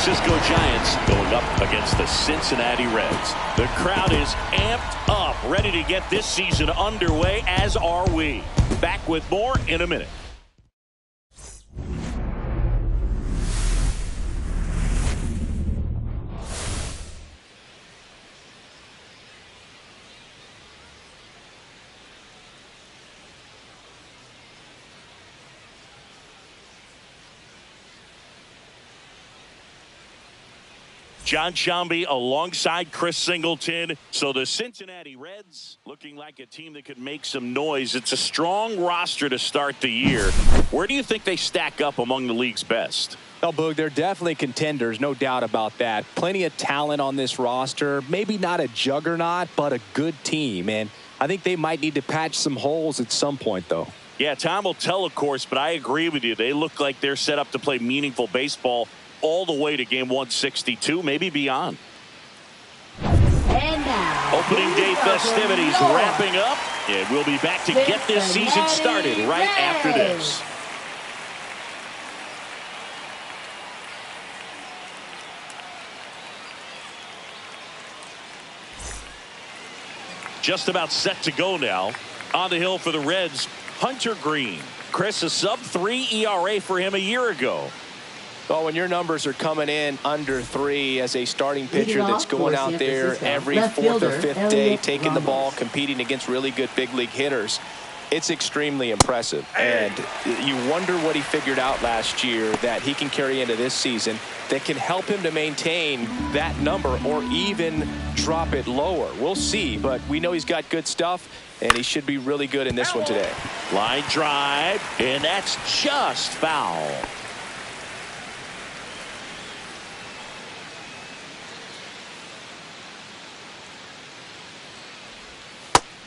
Francisco Giants going up against the Cincinnati Reds. The crowd is amped up, ready to get this season underway, as are we. Back with more in a minute. John Sciambi alongside Chris Singleton. So the Cincinnati Reds looking like a team that could make some noise. It's a strong roster to start the year. Where do you think they stack up among the league's best? Well, Boog, they're definitely contenders, no doubt about that. Plenty of talent on this roster. Maybe not a juggernaut, but a good team. And I think they might need to patch some holes at some point, though. Yeah, time will tell, of course, but I agree with you. They look like they're set up to play meaningful baseball all the way to game 162, maybe beyond. And now, opening day festivities wrapping up, and we'll be back to get this season started right after this. Just about set to go now. On the hill for the Reds, Hunter Green. Chris, a sub-3 ERA for him a year ago. Well, when your numbers are coming in under 3 as a starting pitcher that's going out there every fourth or fifth day, taking the ball, competing against really good big league hitters, it's extremely impressive. And you wonder what he figured out last year that he can carry into this season that can help him to maintain that number or even drop it lower. We'll see, but we know he's got good stuff, and he should be really good in this one today. Line drive, and that's just foul.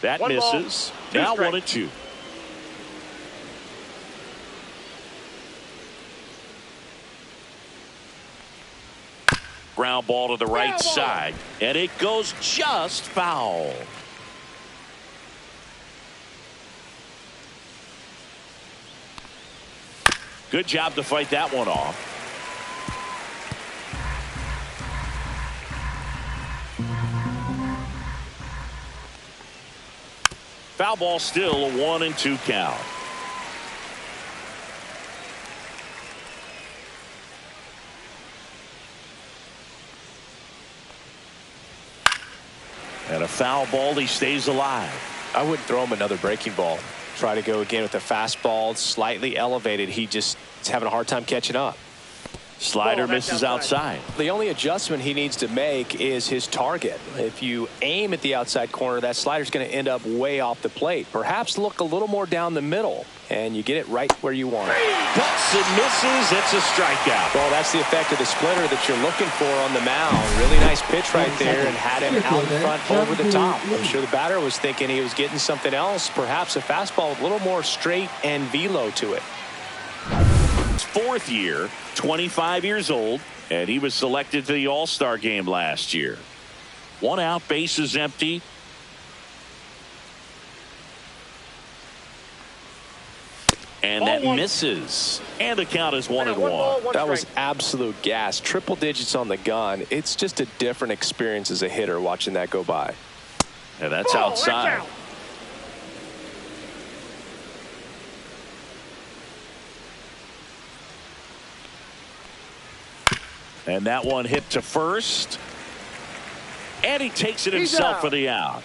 That misses. Now 1-2. Ground ball to the right side, and it goes just foul. Good job to fight that one off. Foul ball, still a 1-2 count. And a foul ball, he stays alive. I wouldn't throw him another breaking ball. Try to go again with the fastball, slightly elevated. He just is having a hard time catching up. Slider misses outside. The only adjustment he needs to make is his target. If you aim at the outside corner, that slider's going to end up way off the plate. Perhaps look a little more down the middle, and you get it right where you want it. Cuts and misses. It's a strikeout. Well, that's the effect of the splitter that you're looking for on the mound. Really nice pitch right there, and had him out in front over the top. I'm sure the batter was thinking he was getting something else, perhaps a fastball with a little more straight and velo to it. His fourth year, 25 years old, and he was selected to the All-Star game last year. 1 out, bases empty. And that misses. And the count is 1-1. That was absolute gas. Triple digits on the gun. It's just a different experience as a hitter watching that go by. And that's outside. And that one hit to first. And he takes it himself for the out.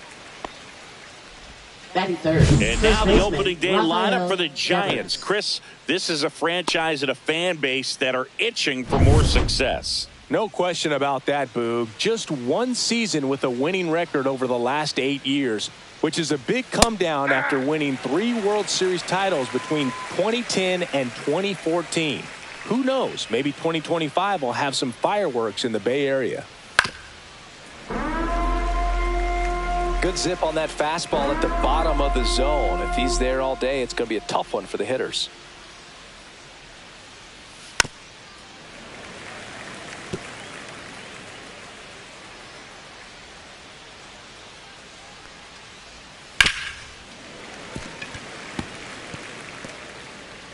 Batting third. And now the opening day lineup for the Giants. Chris, this is a franchise and a fan base that are itching for more success. No question about that, Boog. Just one season with a winning record over the last 8 years, which is a big come down after winning 3 World Series titles between 2010 and 2014. Who knows? Maybe 2025 will have some fireworks in the Bay Area. Good zip on that fastball at the bottom of the zone. If he's there all day, it's going to be a tough one for the hitters.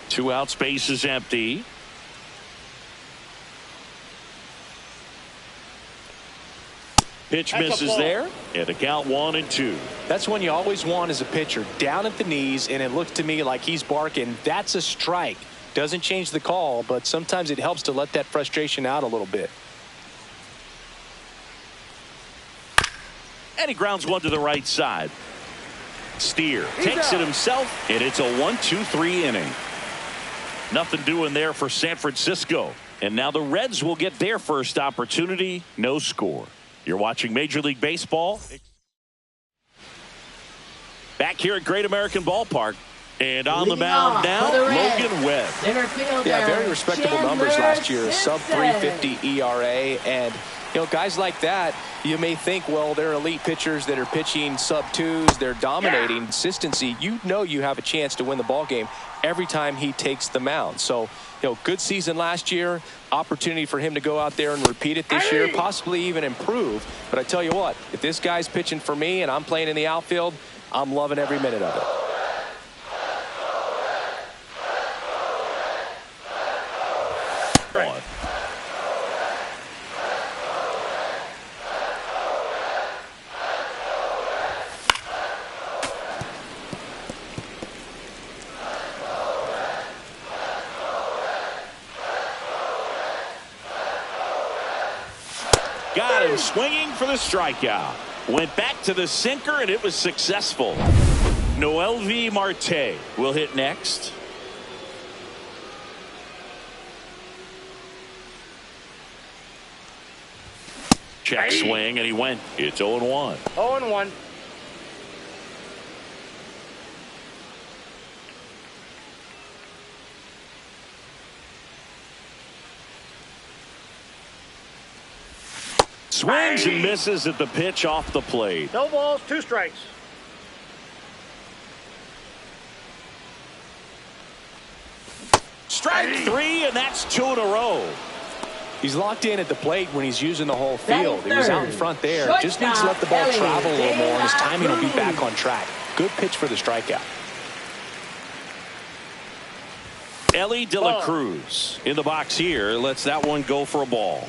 Two out, space is empty. Pitch misses there, and the count 1-2. That's one you always want as a pitcher, down at the knees, and it looks to me like he's barking, that's a strike. Doesn't change the call, but sometimes it helps to let that frustration out a little bit. And he grounds one to the right side. Steer takes it himself, and it's a 1-2-3 inning. Nothing doing there for San Francisco. And now the Reds will get their first opportunity. No score. You're watching Major League Baseball. Back here at Great American Ballpark. And on the mound now, Logan Webb. Yeah, very respectable numbers last year. Sub 350 ERA. And, you know, guys like that, you may think, well, they're elite pitchers that are pitching sub twos. They're dominating. Consistency, you know you have a chance to win the ball game every time he takes the mound. So, you know, good season last year. Opportunity for him to go out there and repeat it this year, possibly even improve. But I tell you what, if this guy's pitching for me and I'm playing in the outfield, I'm loving every minute of it. Right. Got him swinging for the strikeout. Went back to the sinker, and it was successful. Noelvi Marte will hit next. Check swing, and he went. It's 0-1. 0-1. Swings and misses at the pitch off the plate. No balls, 2 strikes. Strike 3, and that's 2 in a row. He's locked in at the plate when he's using the whole field. He was out in front there. Just needs to let the ball travel a little more, and his timing will be back on track. Good pitch for the strikeout. Ellie De La Cruz in the box here. Lets that one go for a ball.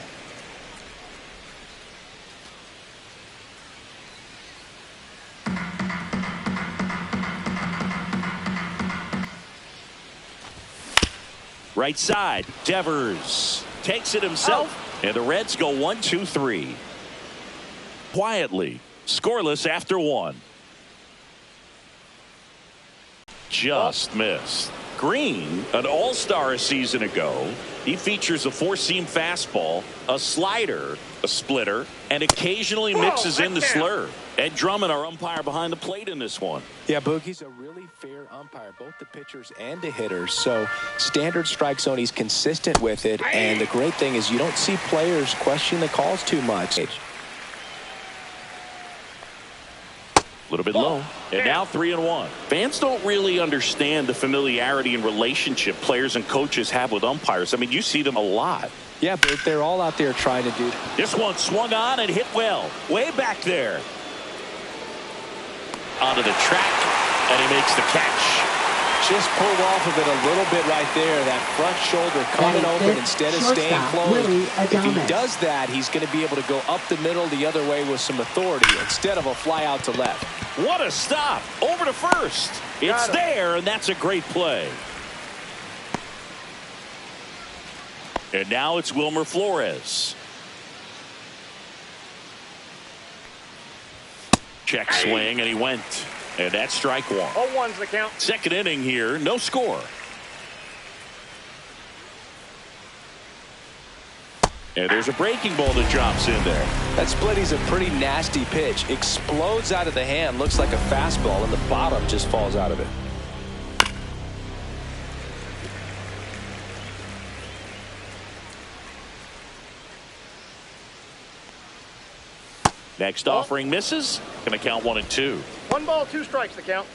Right side, Devers takes it himself, and the Reds go 1-2-3. Quietly, scoreless after 1. Just missed. Green, an all-star a season ago. He features a 4-seam fastball, a slider, a splitter, and occasionally mixes in the slurve. Ed Drummond, our umpire behind the plate in this one. Yeah, Boogie's a really fair umpire, both the pitchers and the hitters. So standard strike zone, he's consistent with it. And the great thing is you don't see players question the calls too much. A little bit low. And now 3-1. Fans don't really understand the familiarity and relationship players and coaches have with umpires. I mean, you see them a lot. Yeah, but they're all out there trying to do. This one swung on and hit well. Way back there. Onto the track, and he makes the catch. Just pulled off of it a little bit right there. That front shoulder coming open instead of staying closed. If he does that, he's going to be able to go up the middle the other way with some authority instead of a fly out to left. What a stop. Over to first. It's there, and that's a great play. And now it's Wilmer Flores. Check swing, and he went. And that's strike 1. 0-1's the count. Second inning here, no score. And there's a breaking ball that drops in there. That splitty's a pretty nasty pitch. Explodes out of the hand, looks like a fastball, and the bottom just falls out of it. Next offering misses. Going to count 1-2. 1 ball, 2 strikes the count.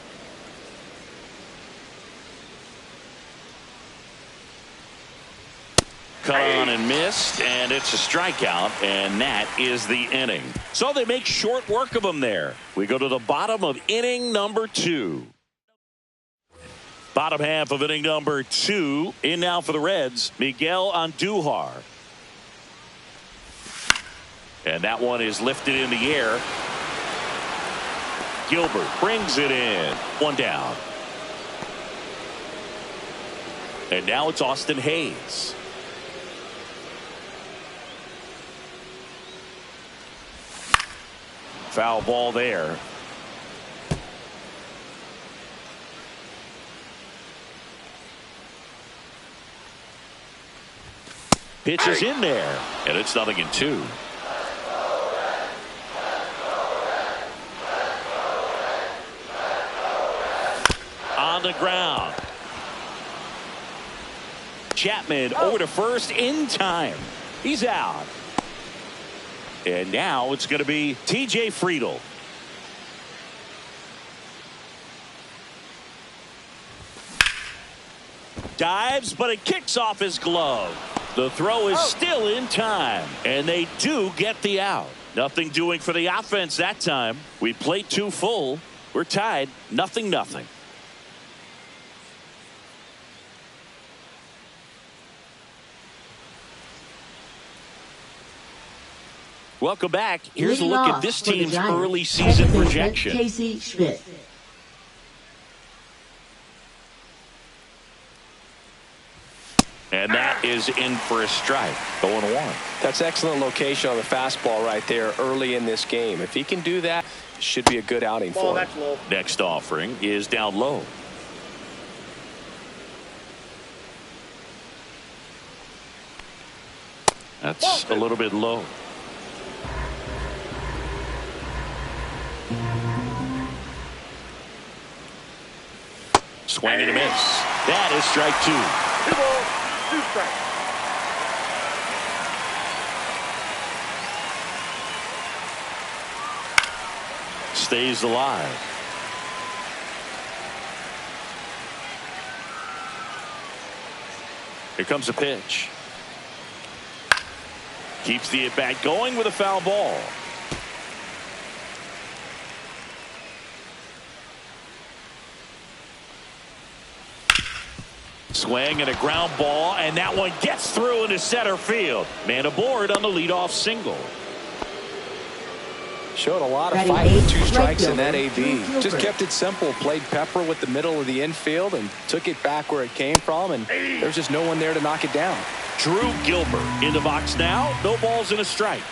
Cut on and missed, and it's a strikeout, and that is the inning. So they make short work of him there. We go to the bottom of inning number 2. Bottom half of inning number 2. In now for the Reds, Miguel Andujar. And that one is lifted in the air. Gilbert brings it in. One down. And now it's Austin Hayes. Foul ball there. Pitch is in there, and it's 0-2. On the ground. Chapman over to first in time. He's out. And now it's going to be T.J. Friedel. Dives, but it kicks off his glove. The throw is still in time, and they do get the out. Nothing doing for the offense that time. We played 2 full. We're tied 0-0. Welcome back. Here's a look at this team's early season projection. Casey Schmidt. And that is in for a strike. 0-1. That's excellent location on the fastball right there early in this game. If he can do that, it should be a good outing for him. That's low. Next offering is down low. That's a little bit low. Swing and a miss. That is strike 2. 2 balls, 2 strikes. Stays alive. Here comes a pitch. Keeps the at-bat going with a foul ball. Swing and a ground ball, and that one gets through into center field. Man aboard on the leadoff single. Showed a lot of fight with 2 strikes in that AB. Just kept it simple. Played pepper with the middle of the infield and took it back where it came from, and there's just no one there to knock it down. Drew Gilbert in the box now. No balls and a strike.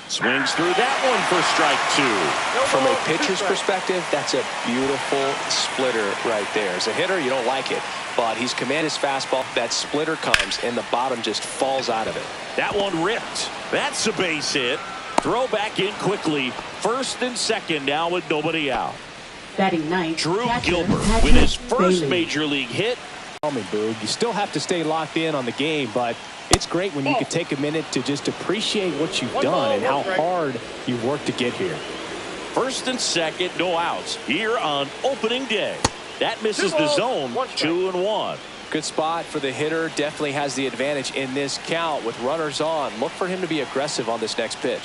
Swings through that one for strike 2. From a pitcher's perspective, that's a beautiful splitter right there. As a hitter, you don't like it, but he's commanded his fastball. That splitter comes, and the bottom just falls out of it. That one ripped. That's a base hit. Throw back in quickly. First and second now with nobody out. Batting ninth, Drew catcher, Gilbert Patrick with his first Bailey. major league hit. Tell me, Boog, you still have to stay locked in on the game, but it's great when you can take a minute to just appreciate what you've done and how hard you worked to get here. First and second, no outs here on opening day. That misses the zone. 2-1. Good spot for the hitter. Definitely has the advantage in this count with runners on. Look for him to be aggressive on this next pitch.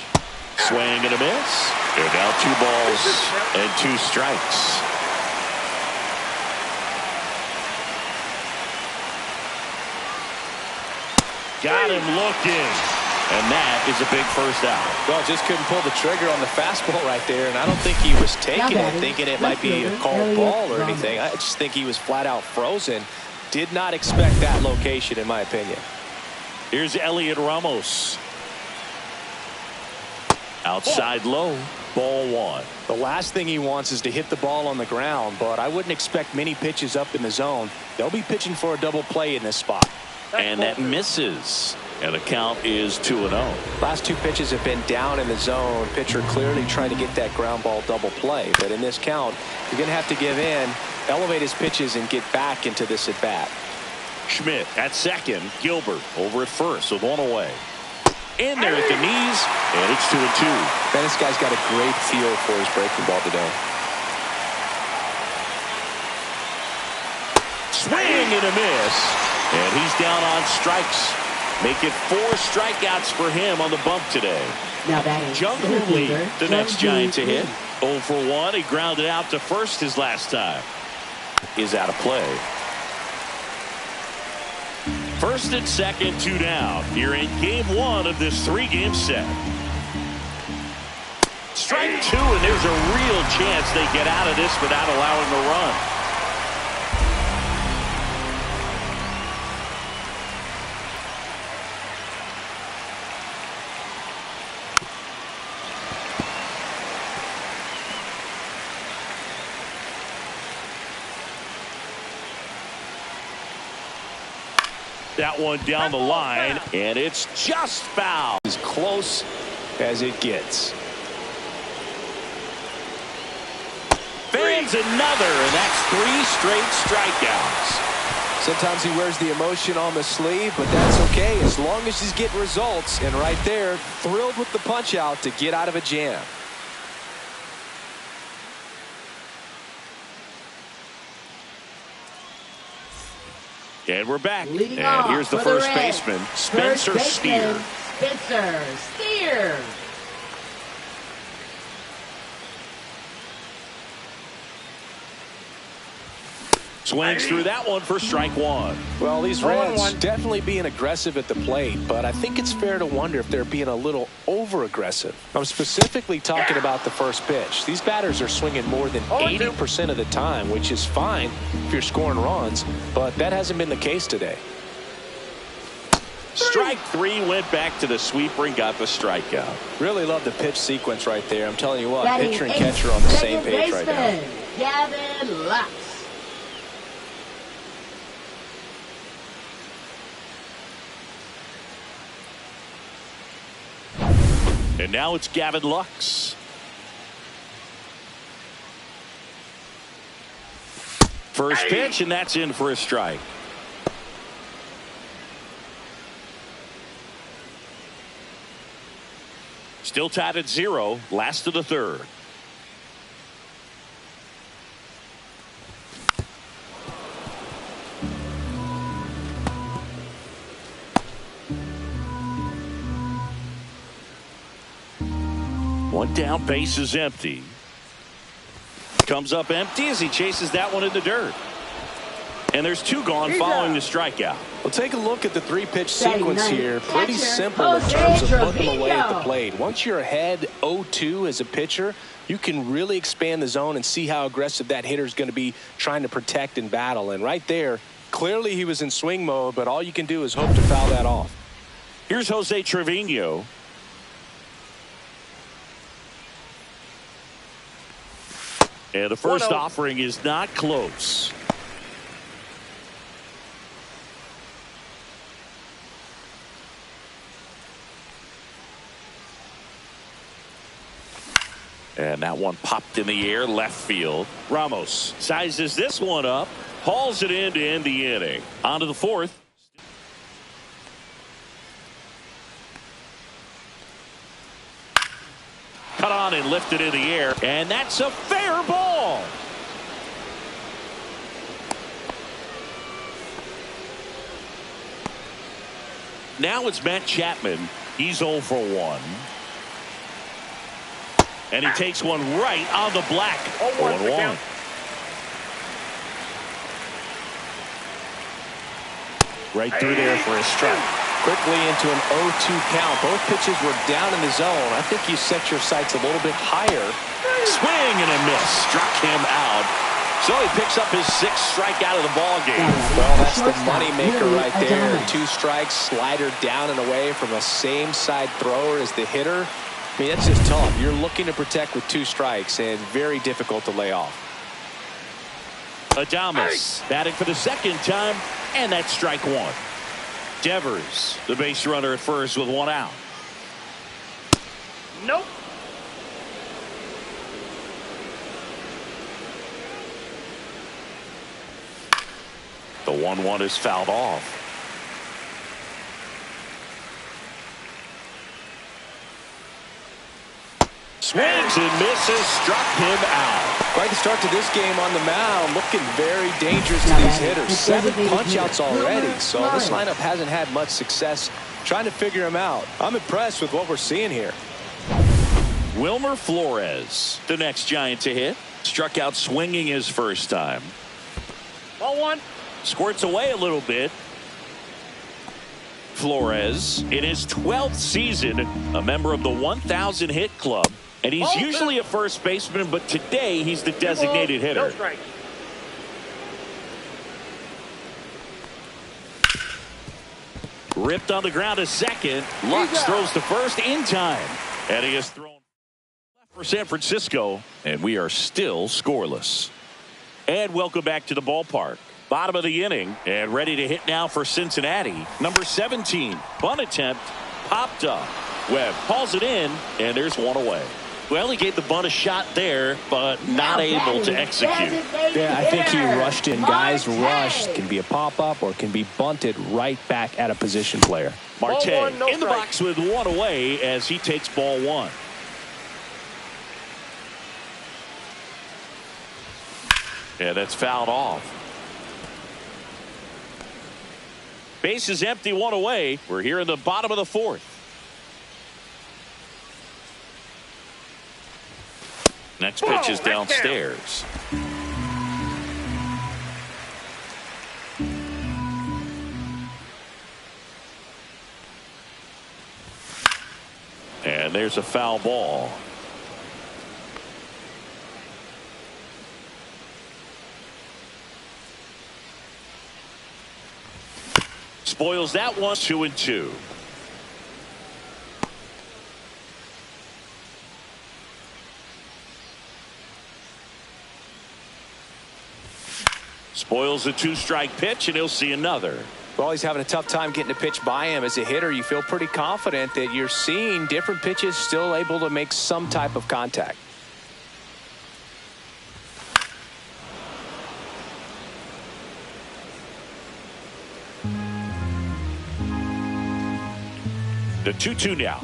Swing and a miss. They're now 2 balls and 2 strikes. Got him looking. And that is a big first out. Well, just couldn't pull the trigger on the fastball right there, and I don't think he was taking it, thinking it might be a called ball or anything. I just think he was flat out frozen. Did not expect that location, in my opinion. Here's Elliot Ramos. Outside low. Ball 1. The last thing he wants is to hit the ball on the ground, but I wouldn't expect many pitches up in the zone. They'll be pitching for a double play in this spot. And that misses. And the count is 2-0. Last 2 pitches have been down in the zone. Pitcher clearly trying to get that ground ball double play. But in this count, you're going to have to give in, elevate his pitches, and get back into this at bat. Schmidt at second. Gilbert over at first with 1 away. In there at the knees, and it's 2-2. Man, this guy's got a great feel for his breaking ball today. Swing and a miss. And he's down on strikes. Make it 4 strikeouts for him on the bump today. Now batting Jung Hoo Lee, the next Giant to hit. 0 for 1. He grounded out to first his last time. Is out of play. First and second, 2 down. Here in game 1 of this 3-game set. Strike 2, and there's a real chance they get out of this without allowing a run. That one down the line, and it's just foul. As close as it gets. Fans another, and that's 3 straight strikeouts. Sometimes he wears the emotion on the sleeve, but that's okay as long as he's getting results. And right there, thrilled with the punch out to get out of a jam. And we're back. Leading and off here's the for first Reds, baseman, Spencer Steer. Spencer Steer. Swings through that one for strike 1. Well, these Reds definitely being aggressive at the plate, but I think it's fair to wonder if they're being a little over-aggressive. I'm specifically talking about the first pitch. These batters are swinging more than 80% of the time, which is fine if you're scoring runs, but that hasn't been the case today. Strike 3, went back to the sweeper and got the strikeout. Really love the pitch sequence right there. I'm telling you what, Batting pitcher and eighth, catcher are on the same second page right now. baseman, Gavin Lux. And now it's Gavin Lux. First pitch, and that's in for a strike. Still tied at 0, last of the 3rd. One down, base is empty. Comes up empty as he chases that one in the dirt. And there's 2 gone following the strikeout. Well, take a look at the 3-pitch sequence Batting here. ninth, Pretty catcher, simple in Jose terms of putting them away at the Trevino. plate. Once you're ahead 0-2 as a pitcher, you can really expand the zone and see how aggressive that hitter is going to be trying to protect and battle. And right there, clearly he was in swing mode, but all you can do is hope to foul that off. Here's Jose Trevino. And the first offering is not close. And that one popped in the air, left field. Ramos sizes this one up, hauls it in to end the inning. On to the 4th. Cut on and lifted in the air, and that's a fair ball. Now it's Matt Chapman. He's 0 for 1. And he takes one right on the black. 0-1. Right through there for a strike. Quickly into an 0-2 count. Both pitches were down in the zone. I think you set your sights a little bit higher. Swing and a miss. Struck him out. So he picks up his 6th strikeout of the ball game. Well, that's the moneymaker right there. 2 strikes, slider down and away from a same side thrower as the hitter. I mean, that's just tough. You're looking to protect with 2 strikes and very difficult to lay off. Adames batting for the 2nd time, and that's strike 1. Devers, the base runner at first with 1 out. Nope. The 1-1 is fouled off. Swings and misses, struck him out. Quite the start to this game on the mound, looking very dangerous to these hitters. 7 punch-outs already, so this lineup hasn't had much success trying to figure him out. I'm impressed with what we're seeing here. Wilmer Flores, the next Giant to hit. Struck out swinging his first time. Ball 1. Squirts away a little bit. Flores, in his 12th season, a member of the 1,000 hit club. And he's usually a first baseman, but today he's the designated hitter. No strike. Ripped on the ground to second. Lux throws to first in time. And he is thrown left for San Francisco. And we are still scoreless. And welcome back to the ballpark. Bottom of the inning. And ready to hit now for Cincinnati. Number 17. Bunt attempt. Popped up. Webb calls it in. And there's one away. Well, he gave the bunt a shot there, but not able to execute. Yeah, I think he rushed in. Guys rushed. Can be a pop-up or can be bunted right back at a position player. Marte no in the strike. box with one away as he takes ball one. Yeah, that's fouled off. Base is empty, one away. We're here in the bottom of the fourth. Next pitch is downstairs. And there's a foul ball. Spoils that one. 2-2. Spoils a two-strike pitch, and he'll see another. Well, he's having a tough time getting a pitch by him. As a hitter, you feel pretty confident that you're seeing different pitches still able to make some type of contact. The 2-2 now.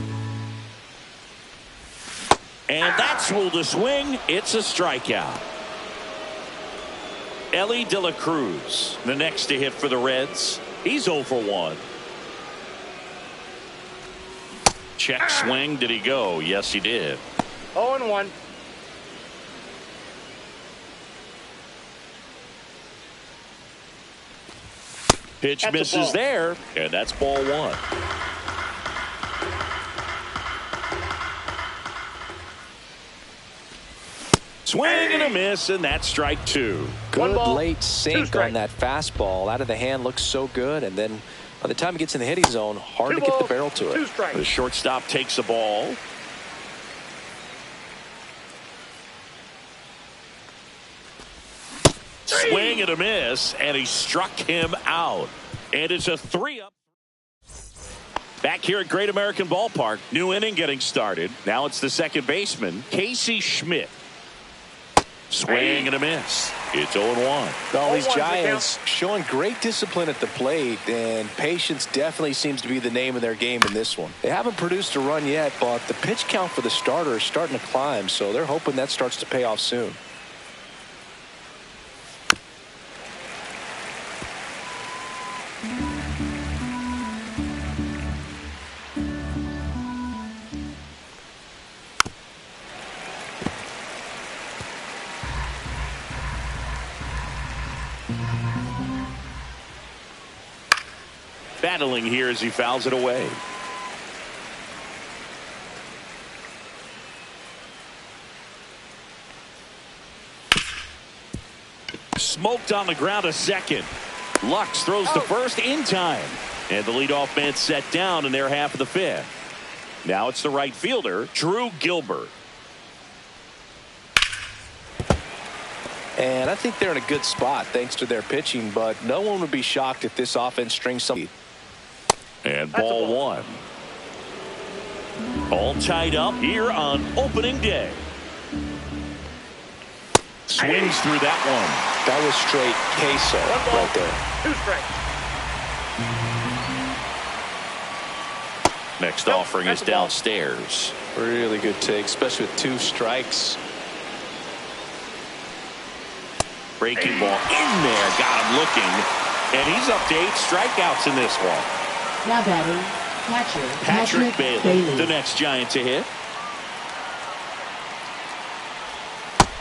And that's ruled a swing. It's a strikeout. Ellie De La Cruz, the next to hit for the Reds. He's 0 for 1. Check swing. Did he go? Yes, he did. 0-1. Pitch That's a misses ball. there, and that's ball one. Swing and a miss, and that's strike two. Good ball, late two sink strikes. on that fastball. Out of the hand, looks so good. And then by the time he gets in the hitting zone, hard to get the barrel to Two it. strikes. The shortstop takes the ball. Swing and a miss, and he struck him out. And it's a 3-up. Back here at Great American Ballpark, new inning getting started. Now it's the second baseman, Casey Schmidt. Swing and a miss. It's 0-1. All these 0-1's the Giants showing great discipline at the plate, and patience definitely seems to be the name of their game in this one. They haven't produced a run yet, but the pitch count for the starter is starting to climb, so they're hoping that starts to pay off soon. Battling here as he fouls it away. Smoked on the ground to second. Lux throws to first in time. And the leadoff man set down in their half of the fifth. Now it's the right fielder, Drew Gilbert. And I think they're in a good spot thanks to their pitching, but no one would be shocked if this offense strings some. And ball one. All tied up here on opening day. Swings through that one. That was straight queso right there. Two strikes. Next offering is downstairs. Really good take, especially with two strikes. Breaking ball in there. Got him looking. And he's up to 8 strikeouts in this one. Now batting, catcher Patrick Bailey, the next Giant to hit.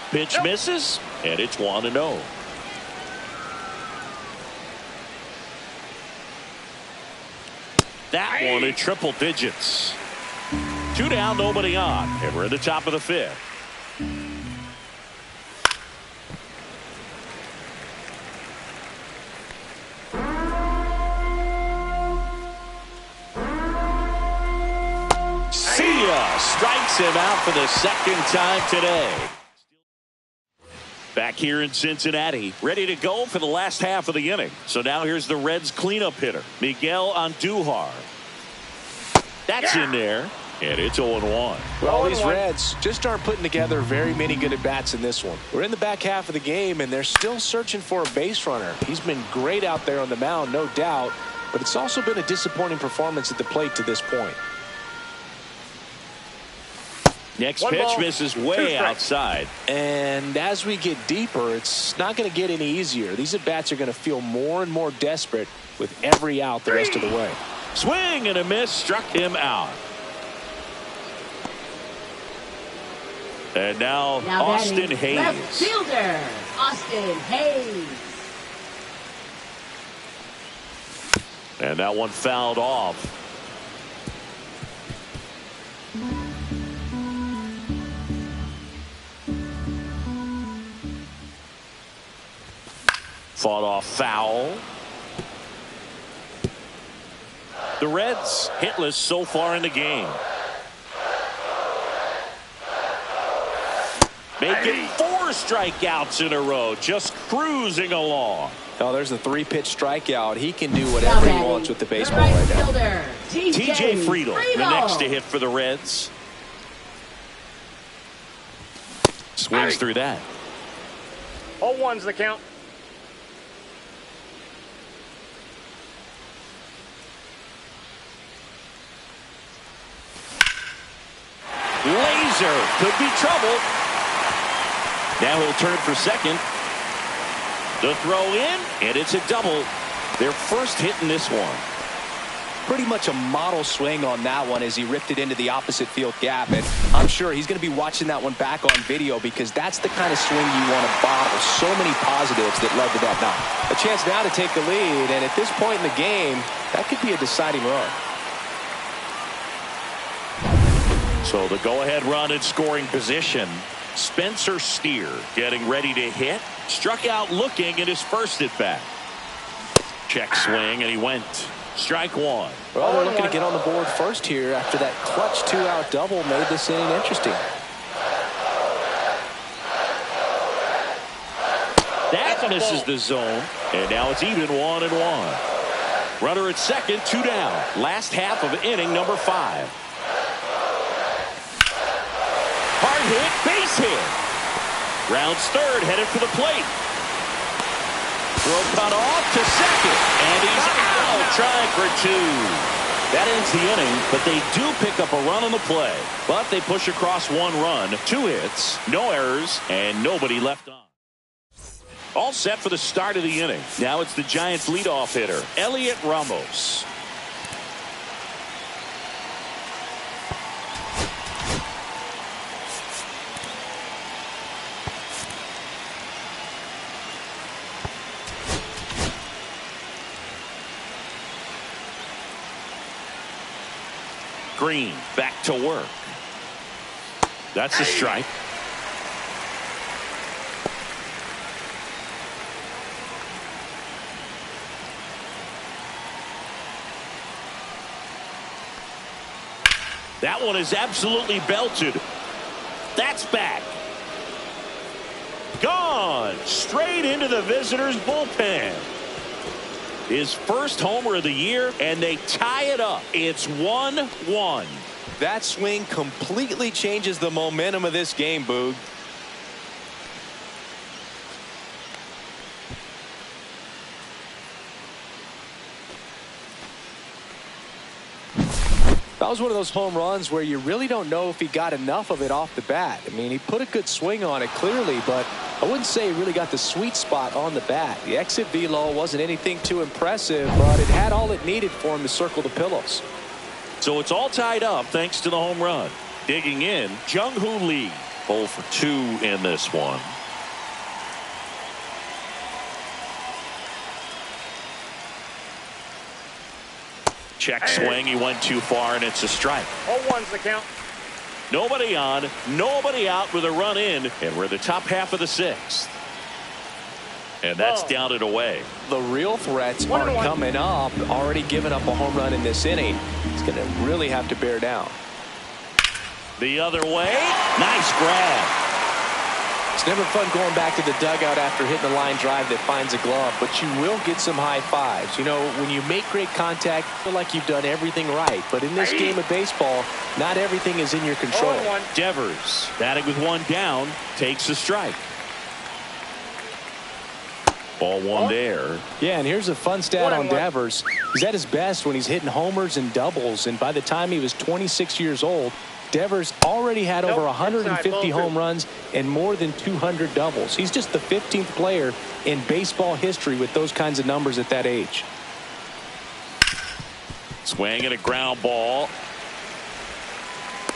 Pitch misses, and it's 1-0. That one in triple digits. 2 down, nobody on, and we're at the top of the 5th. See ya! Strikes him out for the 2nd time today. Back here in Cincinnati, ready to go for the last half of the inning. So now here's the Reds cleanup hitter, Miguel Andujar. That's in there, and it's 0-1. Well, these Reds just aren't putting together very many good at-bats in this one. We're in the back half of the game, and they're still searching for a base runner. He's been great out there on the mound, no doubt, but it's also been a disappointing performance at the plate to this point. Next pitch misses way outside. And as we get deeper, it's not going to get any easier. These at-bats are going to feel more and more desperate with every out the rest of the way. Swing and a miss, struck him out. And now Austin Hayes. Left fielder, Austin Hayes. And that one fouled off. Fought off foul. The Reds hitless so far in the game. Making 4 strikeouts in a row, just cruising along. Oh, there's a 3-pitch strikeout. He can do whatever he wants with the baseball right now. TJ Friedl, the next to hit for the Reds. Swings through that. 0-1's the count. Laser could be trouble. Now he'll turn for second. The throw in, and it's a double. Their first hit in this one. Pretty much a model swing on that one as he ripped it into the opposite field gap. And I'm sure he's going to be watching that one back on video because that's the kind of swing you want to bottle. So many positives that led to that knock. A chance now to take the lead, and at this point in the game, that could be a deciding run. So the go-ahead run in scoring position. Spencer Steer getting ready to hit. Struck out looking at his first at-bat. Check swing, and he went. Strike one. Well, they're looking to get on the board first here after that clutch 2-out double made this inning interesting. That misses the zone, and now it's even 1-1. Runner at second, 2 down. Last half of inning number 5. Hard hit, base hit. Rounds third, headed for the plate. Throw cut off to second, and he's out, trying for 2. That ends the inning, but they do pick up a run on the play. But they push across 1 run, 2 hits, no errors, and nobody left on. All set for the start of the inning. Now it's the Giants' leadoff hitter, Elliot Ramos. Green back to work. That's a strike. That one is absolutely belted. That's back. Gone straight into the visitors' bullpen. His first homer of the year, and they tie it up. It's 1-1. That swing completely changes the momentum of this game, Boog. That was one of those home runs where you really don't know if he got enough of it off the bat. I mean, he put a good swing on it clearly, but I wouldn't say he really got the sweet spot on the bat. The exit velo wasn't anything too impressive, but it had all it needed for him to circle the pillows. So it's all tied up thanks to the home run. Digging in, Jung-Hoo Lee. 0 for 2 in this one. Check swing. He went too far, and it's a strike. 0-1's the count. Nobody on, nobody out with a run in, and we're the top half of the sixth. And that's down and away. The real threats are coming up. Already given up a home run in this inning. He's going to really have to bear down. The other way. Nice grab. It's never fun going back to the dugout after hitting a line drive that finds a glove, but you will get some high fives. You know, when you make great contact, you feel like you've done everything right. But in this game of baseball, not everything is in your control. Devers, batting with one down, takes a strike. Ball one there. Yeah, and here's a fun stat on Devers. He's at his best when he's hitting homers and doubles, and by the time he was 26 years old, Devers already had over 150 home runs and more than 200 doubles. He's just the 15th player in baseball history with those kinds of numbers at that age. Swing and a ground ball.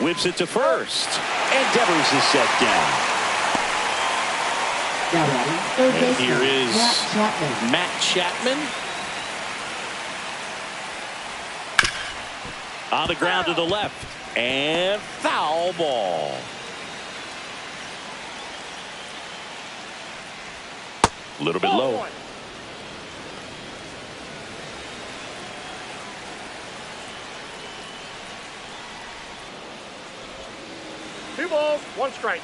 Whips it to first. And Devers is set down. And here is Matt Chapman. On the ground to the left. And foul ball. A little bit low. Two balls, one strike.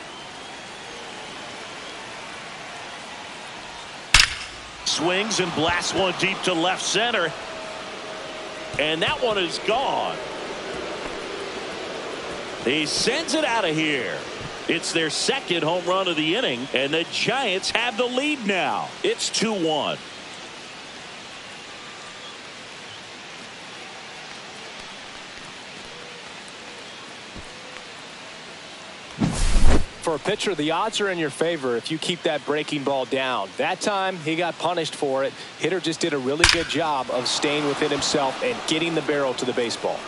Swings and blasts one deep to left center. And that one is gone. He sends it out of here. It's their second home run of the inning, and the Giants have the lead now. It's 2-1. For a pitcher, the odds are in your favor if you keep that breaking ball down. That time, he got punished for it. Hitter just did a really good job of staying within himself and getting the barrel to the baseball.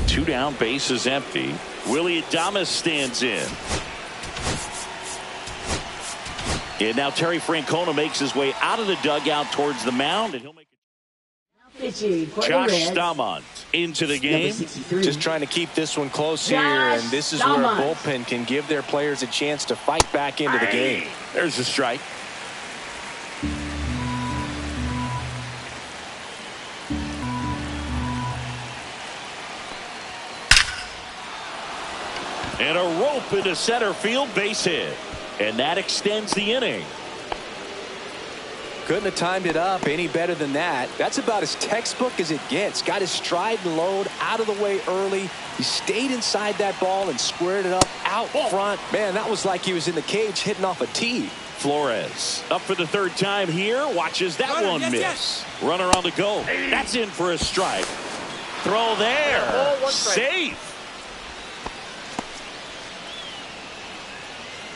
2 down, base is empty. Willie Adames stands in. And now Terry Francona makes his way out of the dugout towards the mound, and he'll make it. Josh Staumont into the game. Just trying to keep this one close here, and this is where a bullpen can give their players a chance to fight back into the game. There's a strike. And a rope into center field, base hit. And that extends the inning. Couldn't have timed it up any better than that. That's about as textbook as it gets. Got his stride and load out of the way early. He stayed inside that ball and squared it up out front. Man, that was like he was in the cage hitting off a tee. Flores up for the third time here. Watches that one miss. Runner on the go. That's in for a strike. Throw there. Safe.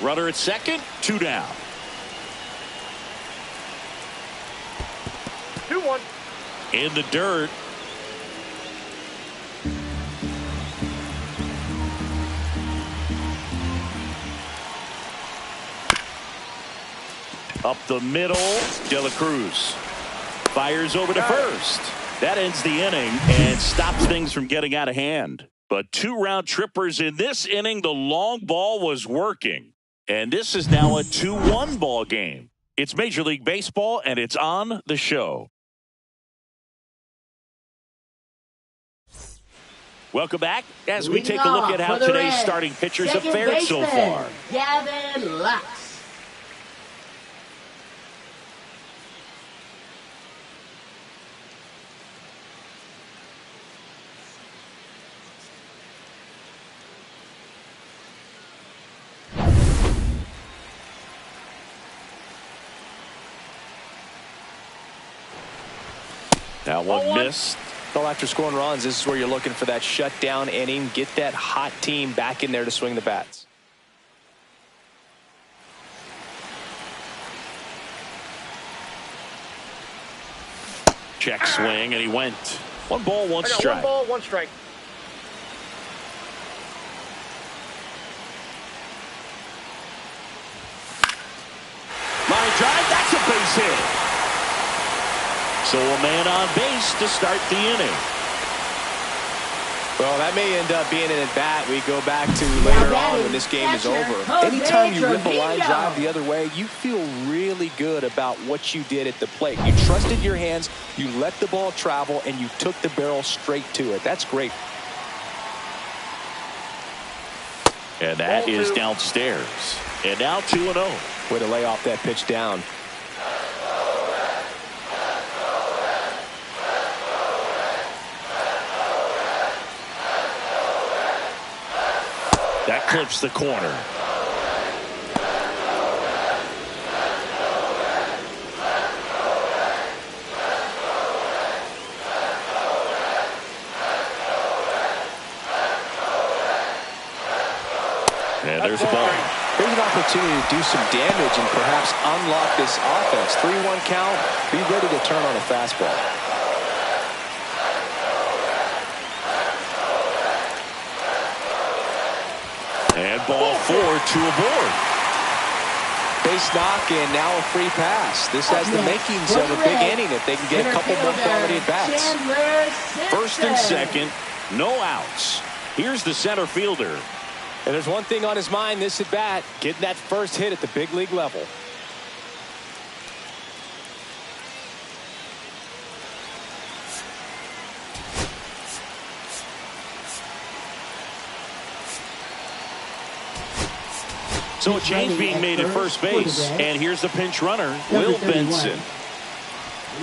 Runner at second. 2 down. 2-1. In the dirt. Up the middle. De La Cruz fires over to first. That ends the inning and stops things from getting out of hand. But 2 round trippers in this inning. The long ball was working. And this is now a 2-1 ball game. It's Major League Baseball, and it's on the show. Welcome back as we take a look at how today's starting pitchers have fared so far. Gavin Lux. That one missed. Well, after scoring runs, this is where you're looking for that shutdown inning. Get that hot team back in there to swing the bats. Check swing, and he went. 1 ball, 1 strike. 1 ball, 1 strike. Line drive, that's a base hit. So a man on base to start the inning. Well, that may end up being an at-bat we go back to later on when this game is over. Anytime you rip a line drive the other way, you feel really good about what you did at the plate. You trusted your hands, you let the ball travel, and you took the barrel straight to it. That's great. And that is downstairs. And now 2-0. Way to lay off that pitch down. That clips the corner. And there's a ball. Here's an opportunity to do some damage and perhaps unlock this offense. 3-1 count. Be ready to turn on a fastball. And ball 4, 2 aboard. Base knock and now a free pass. This has the makings of a big inning if they can get a couple more quality at bats. First and second, no outs. Here's the center fielder. And there's one thing on his mind this at bat, getting that first hit at the big league level. So a change being made at first base. And here's the pinch runner, Will Benson.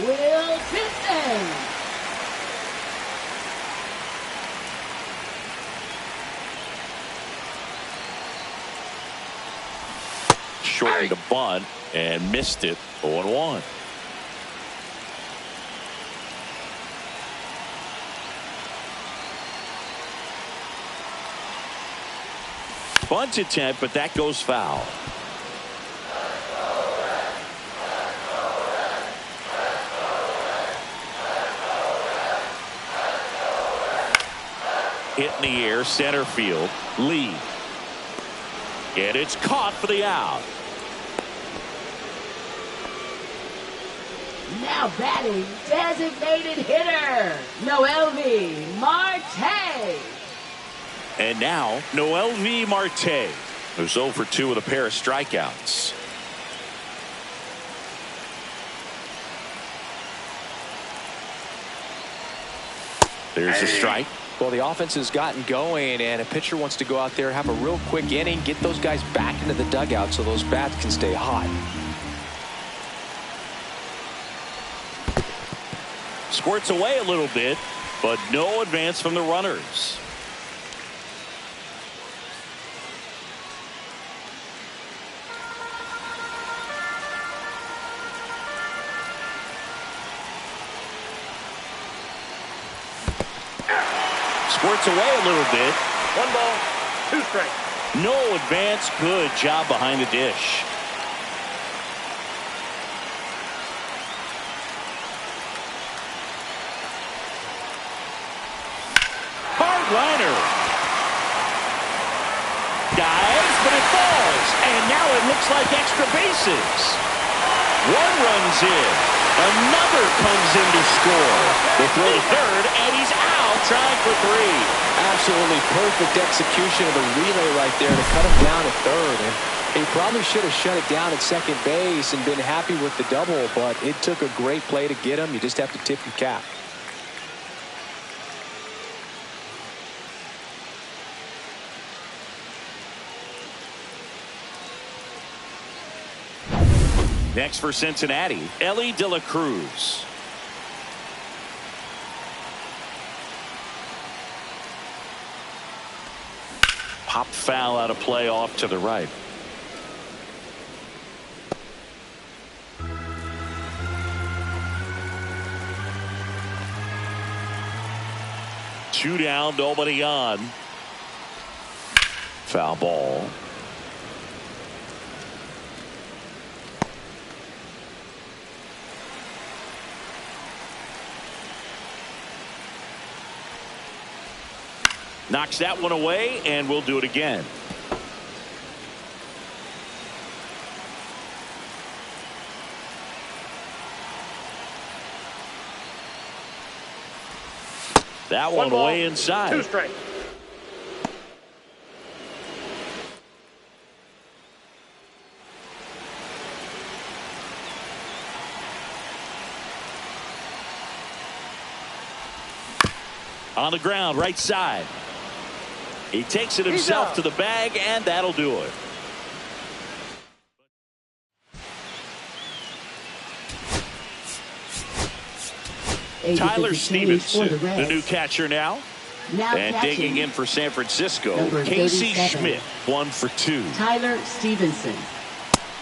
Will Benson. Shortened a bunt and missed it. 0-1. Bunt attempt, but that goes foul. Hit in the air, center field, Lee. And it's caught for the out. Now batting, designated hitter, Noelvi Marte. And now, Noelvi Marte, who's 0 for 2 with a pair of strikeouts. There's a strike. Well, the offense has gotten going, and a pitcher wants to go out there, have a real quick inning, get those guys back into the dugout so those bats can stay hot. Squirts away a little bit, but no advance from the runners. Squirts away a little bit. 1 ball, 2 strikes. No advance. Good job behind the dish. Hard liner. Dives, but it falls. And now it looks like extra bases. 1 runs in. Another comes in to score. The throw to third, and he's out, trying for 3. Absolutely perfect execution of the relay right there to cut him down at third. And he probably should have shut it down at second base and been happy with the double, but it took a great play to get him. You just have to tip your cap. Next for Cincinnati, Ellie De La Cruz. Pop foul out of play off to the right. Two down, nobody on. Foul ball. Knocks that one away, and we'll do it again. That one ball, way inside. 2 strikes. On the ground, right side. He takes it himself to the bag, and that'll do it. Tyler Stevenson, the new catcher now. And digging in for San Francisco, Casey Schmidt, 1 for 2. Tyler Stevenson.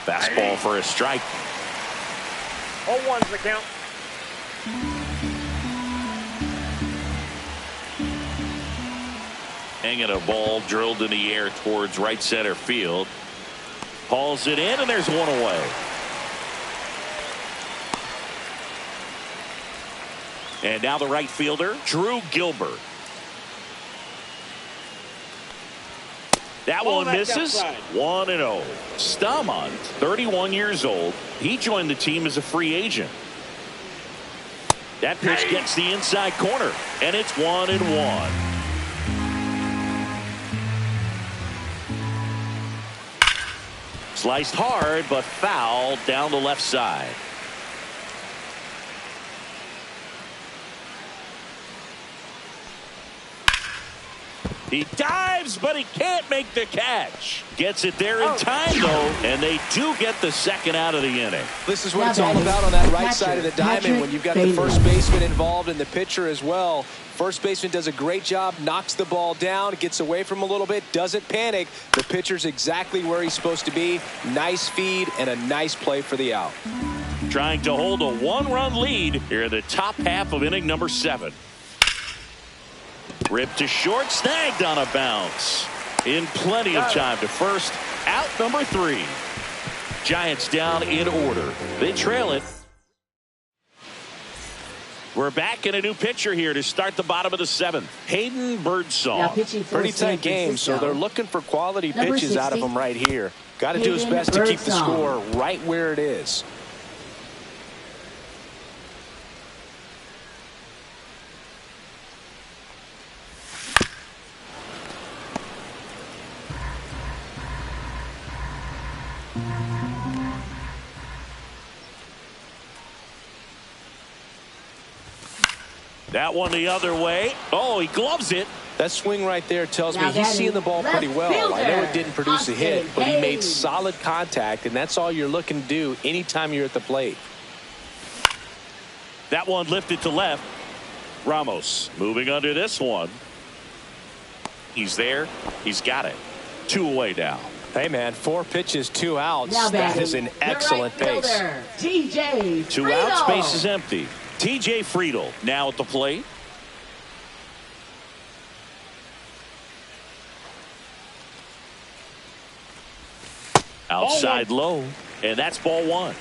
Fastball for a strike. 0-1's the count. Hanging a ball drilled in the air towards right center field. Hauls it in, and there's one away. And now the right fielder, Drew Gilbert. That one misses. 1-0. Stamont, 31 years old. He joined the team as a free agent. That pitch gets the inside corner, and it's 1-1. Sliced hard, but foul down the left side. He dives, but he can't make the catch. Gets it there in time, though, and they do get the second out of the inning. This is what it's all about on that right side of the diamond when you've got the first baseman involved and the pitcher as well. First baseman does a great job, knocks the ball down, gets away from him a little bit, doesn't panic. The pitcher's exactly where he's supposed to be. Nice feed and a nice play for the out. Trying to hold a 1-run lead here in the top half of inning number 7. Ripped to short, snagged on a bounce. In plenty of time to first. Out number 3. Giants down in order. They trail it. We're back in a new pitcher here to start the bottom of the 7th. Hayden Birdsong. Pretty tight game, so they're looking for quality pitches out of him right here. Got to do his best to keep the score right where it is. That one the other way. Oh, he gloves it. That swing right there tells me he's seeing the ball pretty well. I know it didn't produce a hit, but he made solid contact, and that's all you're looking to do anytime you're at the plate. That one lifted to left. Ramos moving under this one. He's there. He's got it. 2 away now. Hey, man, 4 pitches, 2 outs. That is an excellent pace. TJ 2 outs, base is empty. TJ Friedel now at the plate. Outside low, and that's ball 1.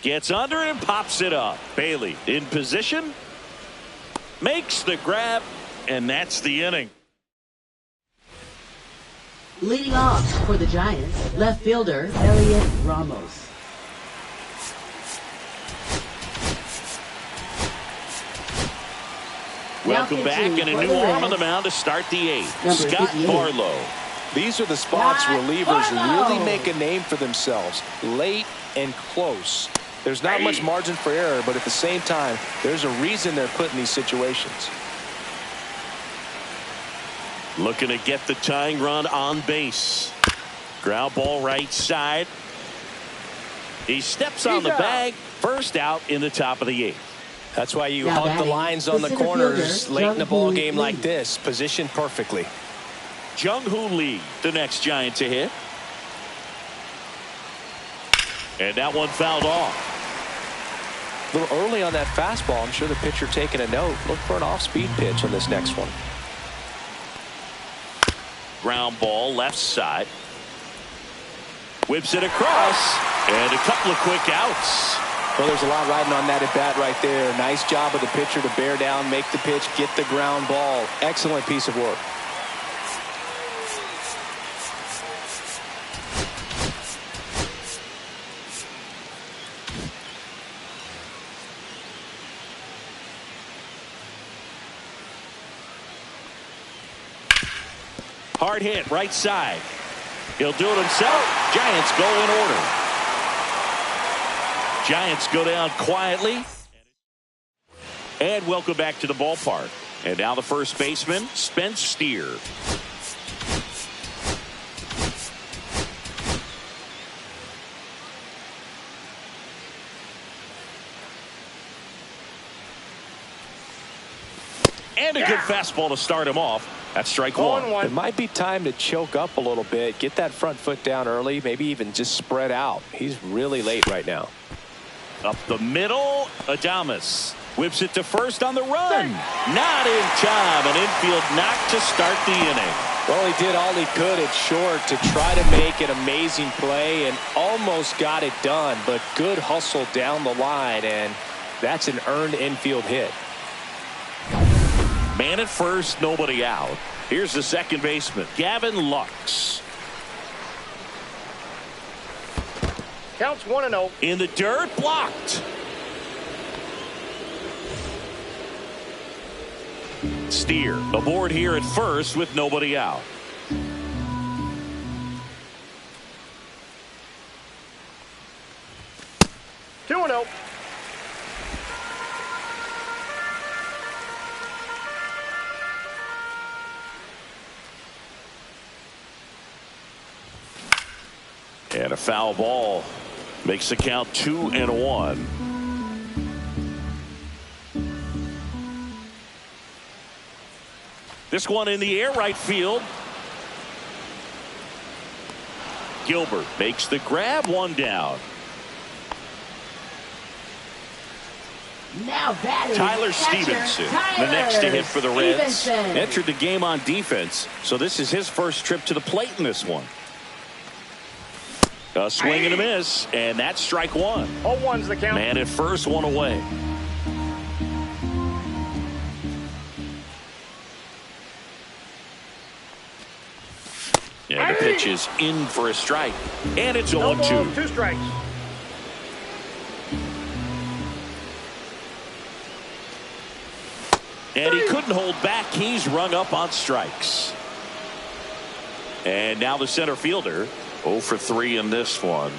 Gets under and pops it up. Bailey in position. Makes the grab, and that's the inning. Leading off for the Giants, left fielder Elliot Ramos. Welcome back, and a new arm on the mound to start the 8th. Scott Barlow. These are the spots relievers really make a name for themselves. Late and close. There's not much margin for error, but at the same time, there's a reason they're put in these situations. Looking to get the tying run on base. Ground ball right side. He steps on the bag. First out in the top of the 8th. That's why you hug the lines on the corners late in a ball game like this. Positioned perfectly. Jung-Hoo Lee, the next Giant to hit. And that one fouled off. A little early on that fastball. I'm sure the pitcher taking a note. Look for an off-speed pitch on this next one. Ground ball left side. Whips it across. And a couple of quick outs. Well, there's a lot riding on that at bat right there. Nice job of the pitcher to bear down, make the pitch, get the ground ball. Excellent piece of work. Hard hit, right side. He'll do it himself. Giants go in order. Giants go down quietly. And welcome back to the ballpark. And now the first baseman, Spence Steer. And a good fastball to start him off. That's strike one. It might be time to choke up a little bit, get that front foot down early, maybe even just spread out. He's really late right now. Up the middle, Adames whips it to first on the run. Not in time. An infield knock to start the inning. Well, he did all he could at short to try to make an amazing play and almost got it done, but good hustle down the line, and that's an earned infield hit. Man at first, nobody out. Here's the second baseman, Gavin Lux. Counts 1-0. In the dirt, blocked. Steer aboard here at first with nobody out. Two 2-0. And a foul ball makes the count 2-1. This one in the air, right field. Gilbert makes the grab, one down. Now batting, Tyler Stevenson, the next to hit for the Reds. Entered the game on defense, so this is his first trip to the plate in this one. A swing and a miss, and that's strike one. 0-1's the count. Man at first, one away. And the pitch is in for a strike. And it's 0-2. No balls, 2 strikes. And he couldn't hold back. He's rung up on strikes. And now the center fielder, 0 for 3 in this one.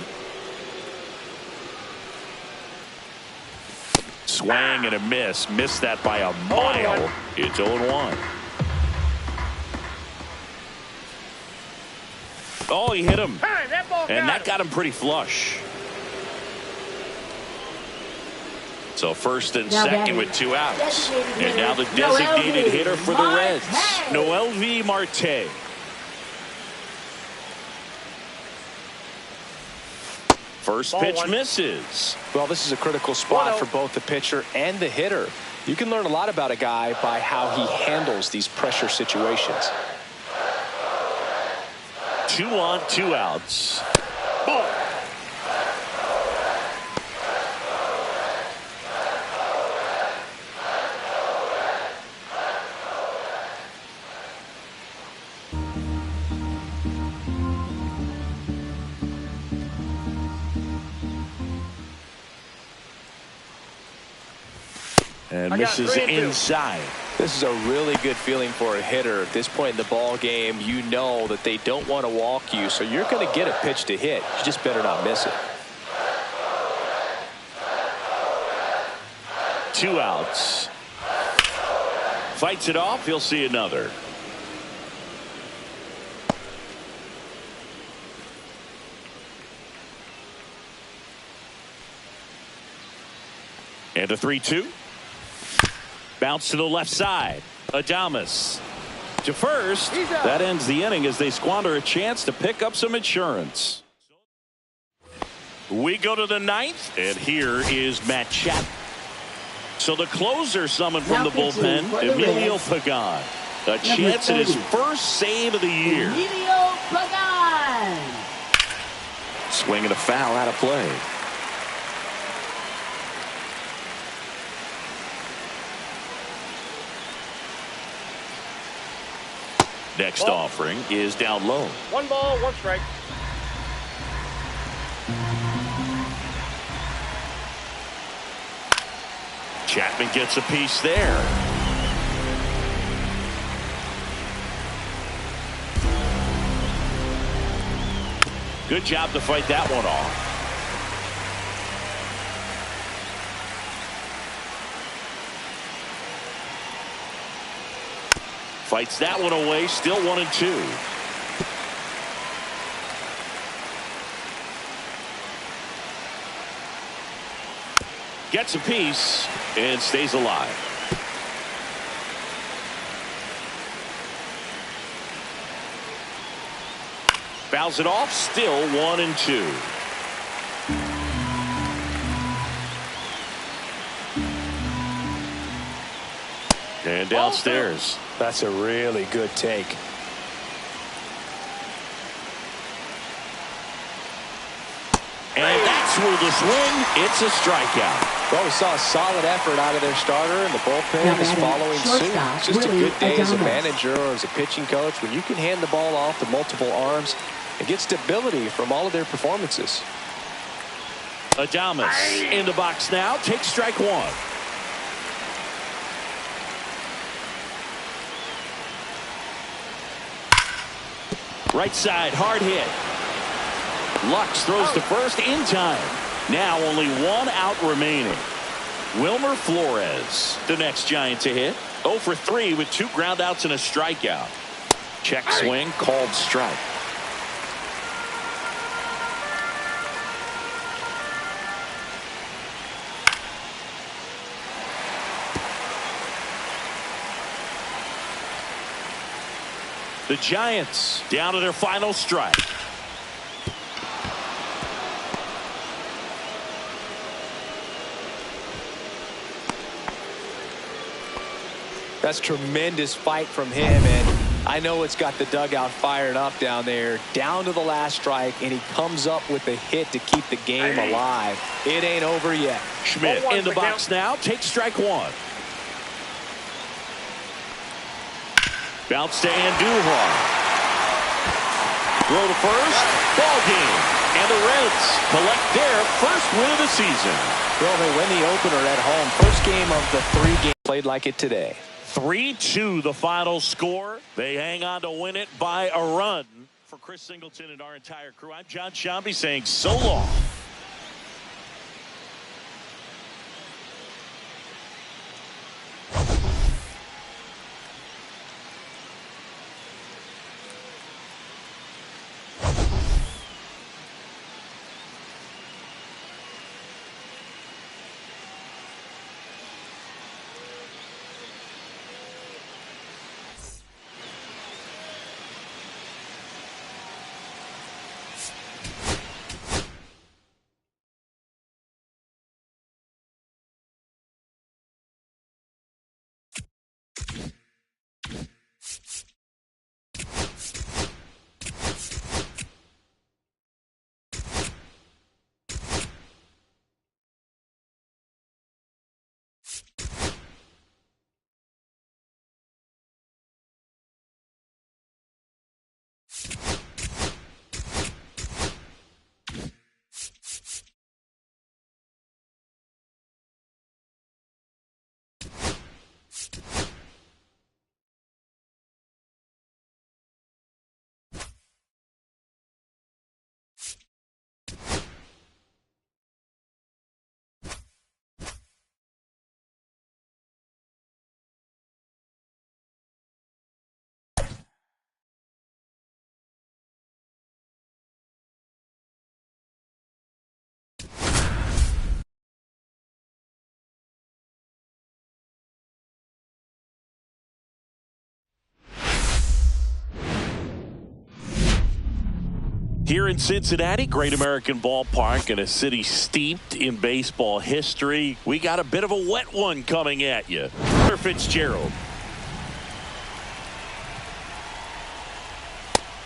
Swing and a miss. Missed that by a mile. It's 0-1. Oh, he hit him. And that got him pretty flush. So first and second with 2 outs. And now the designated hitter for the Reds, Noelvi Marte. First pitch misses. Well, this is a critical spot for both the pitcher and the hitter. You can learn a lot about a guy by how he handles these pressure situations. 2 on, 2 outs. Ball. And misses inside. This is a really good feeling for a hitter. At this point in the ball game, you know that they don't want to walk you, so you're going to get a pitch to hit. You just better not miss it. 2 outs. Fights it off. He'll see another. And a 3-2. Bounce to the left side. Adames to first. That ends the inning as they squander a chance to pick up some insurance. We go to the 9th, and here is Matt Chapman. So the closer summoned from the bullpen, Emilio Pagan. A chance at his first save of the year. Emilio Pagan. Swing and a foul out of play. Next Ball. offering is down low. 1 ball, 1 strike. Chapman gets a piece there. Good job to fight that one off. Fights that one away, still 1-2. Gets a piece and stays alive. Fouls it off, still 1-2. And downstairs. That's a really good take. And that's where the swing. It's a strikeout. Well, we saw a solid effort out of their starter, and the bullpen Now is batting following suit. shortstop, It's just a Willie good day as a Adames. manager or as a pitching coach when you can hand the ball off to multiple arms and get stability from all of their performances. Adames in the box now. Takes strike one. Right side, hard hit. Lux throws to first in time. Now only 1 out remaining. Wilmer Flores, the next Giant to hit. 0 for 3 with 2 ground outs and a strikeout. Check swing, called strike. The Giants down to their final strike. That's tremendous fight from him, and I know it's got the dugout fired up down there. Down to the last strike, and he comes up with a hit to keep the game alive. It ain't over yet. Schmidt in the box now. Takes strike one. Bounce to Andujar. Throw to first. Ball game. And the Reds collect their first win of the season. Well, they win the opener at home. First game of the 3 games played like it today. 3-2 the final score. They hang on to win it by a run. For Chris Singleton and our entire crew, I'm John Shambi saying so long. Here in Cincinnati, Great American Ballpark, in a city steeped in baseball history, we got a bit of a wet one coming at you. Fitzgerald.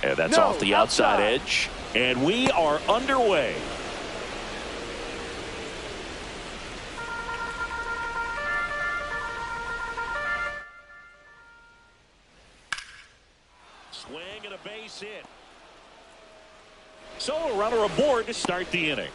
And that's off the outside edge. And we are underway. base hit. So a runner aboard to start the inning.